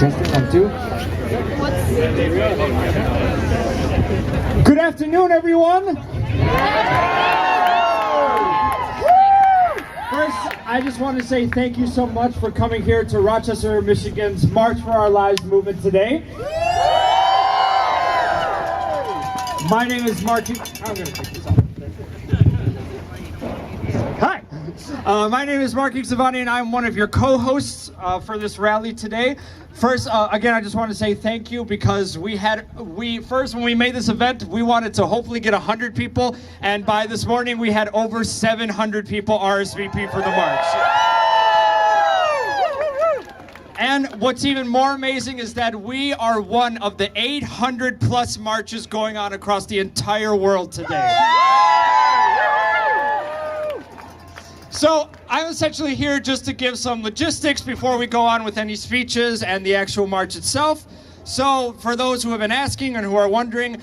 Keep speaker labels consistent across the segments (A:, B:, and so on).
A: Testing, 1, 2. Good afternoon, everyone. First, I just want to say thank you so much for coming here to Rochester, Michigan's March for Our Lives movement today. My name is Mark. I'm going to pick this up. Hi. My name is Mark Savani, and I'm one of your co-hosts for this rally today. First, again, I just want to say thank you because first when we made this event, we wanted to hopefully get 100 people, and by this morning we had over 700 people RSVP for the march. And what's even more amazing is that we are one of the 800 plus marches going on across the entire world today. So I'm essentially here just to give some logistics before we go on with any speeches and the actual march itself. So for those who have been asking and who are wondering,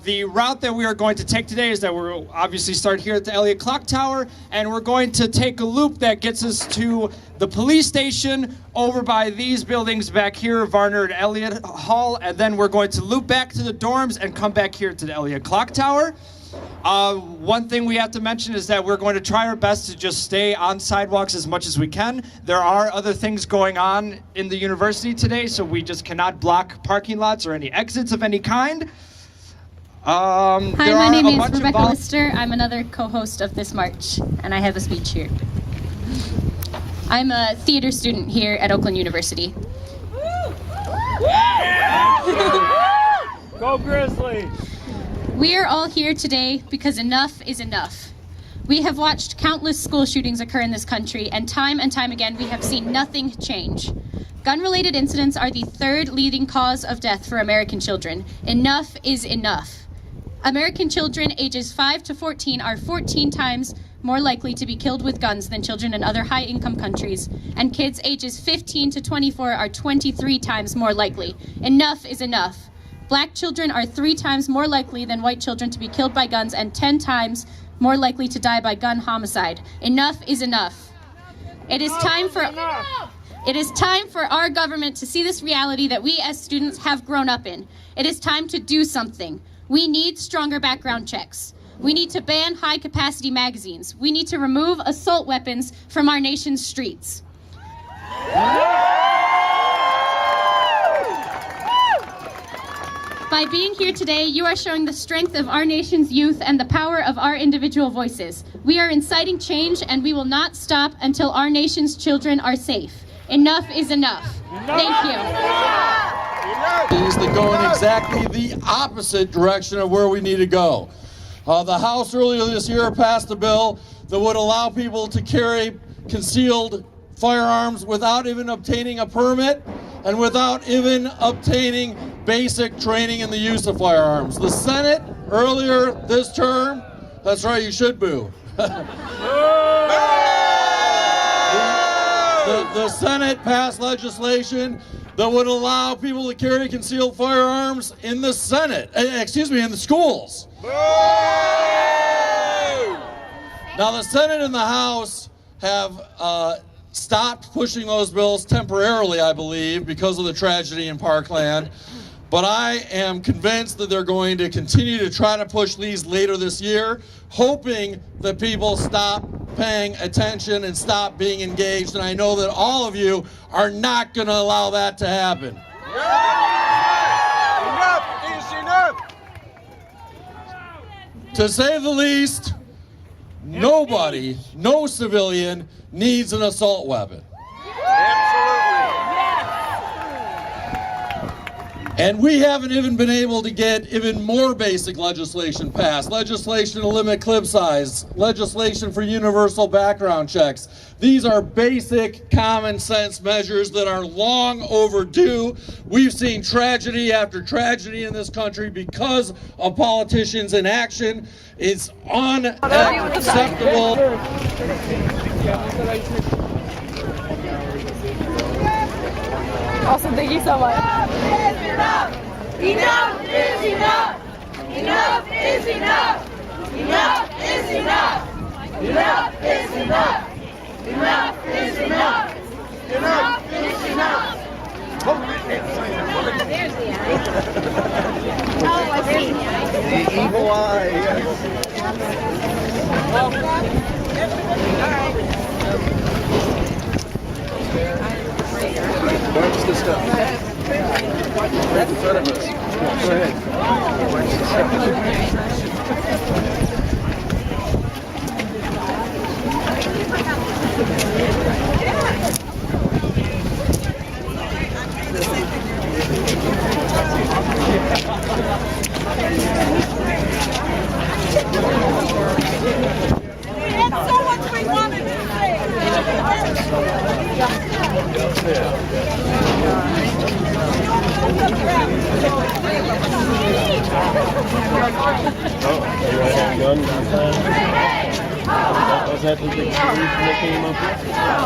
A: the route that we are going to take today is that we'll obviously start here at the Elliott Clock Tower, and we're going to take a loop that gets us to the police station over by these buildings back here, Varner and Elliott Hall, and then we're going to loop back to the dorms and come back here to the Elliott Clock Tower. One thing we have to mention is that we're going to try our best to just stay on sidewalks as much as we can. There are other things going on in the university today, so we just cannot block parking lots or any exits of any kind.
B: Hi, my name is Rebecca Lister. I'm another co-host of this march, and I have a speech here. I'm a theater student here at Oakland University.
A: Go Grizzlies!
B: We are all here today because enough is enough. We have watched countless school shootings occur in this country, and time again, we have seen nothing change. Gun-related incidents are the third leading cause of death for American children. Enough is enough. American children ages 5 to 14 are 14 times more likely to be killed with guns than children in other high-income countries, and kids ages 15 to 24 are 23 times more likely. Enough is enough. Black children are 3 times more likely than white children to be killed by guns and 10 times more likely to die by gun homicide. Enough is enough. It is time for our government to see this reality that we as students have grown up in. It is time to do something. We need stronger background checks. We need to ban high-capacity magazines. We need to remove assault weapons from our nation's streets. By being here today, you are showing the strength of our nation's youth and the power of our individual voices. We are inciting change, and we will not stop until our nation's children are safe. Enough is enough. Thank you.
C: That go in exactly the opposite direction of where we need to go. The House earlier this year passed a bill that would allow people to carry concealed firearms without even obtaining a permit and without even obtaining basic training in the use of firearms. The Senate earlier this term, that's right, you should boo. The Senate passed legislation that would allow people to carry concealed firearms in the Senate, in the schools. Now the Senate and the House have stopped pushing those bills temporarily, I believe, because of the tragedy in Parkland. But I am convinced that they're going to continue to try to push these later this year, hoping that people stop paying attention and stop being engaged. And I know that all of you are not going to allow that to happen.
D: Enough is enough.
C: To say the least, nobody, no civilian needs an assault weapon. And we haven't even been able to get even more basic legislation passed. Legislation to limit clip size, legislation for universal background checks. These are basic common sense measures that are long overdue. We've seen tragedy after tragedy in this country because of politicians' inaction. It's unacceptable.
E: Awesome, thank you so much.
F: Enough is enough. Enough is enough. Enough is enough. Enough is enough. Enough is enough. Enough is enough.
D: The evil eye. Watch the stuff. Right in front of us. Go ahead. Watch the stuff.
F: That's so much we wanted to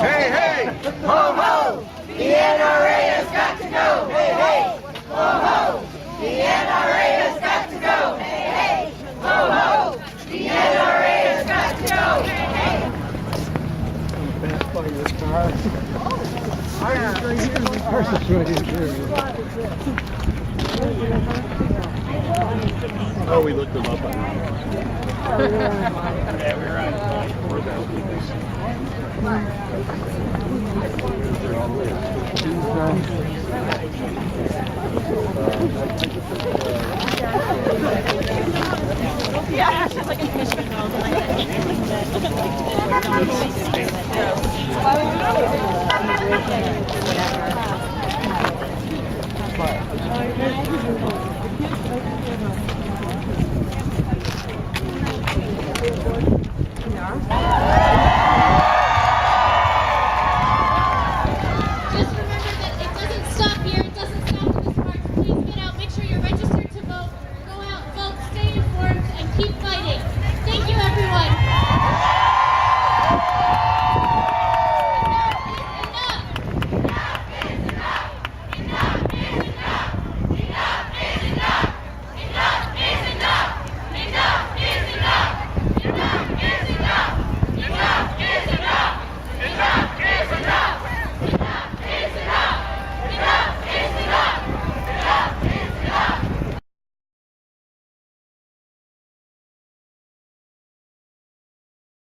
D: Hey, hey! Ho, ho!
F: The NRA has got to go. Hey, hey! Ho, ho! The NRA has got to go. Hey, hey! Ho, ho! The NRA has got to go. Hey, hey!
D: Oh, we looked them up on
E: Yeah, it's like in Michigan.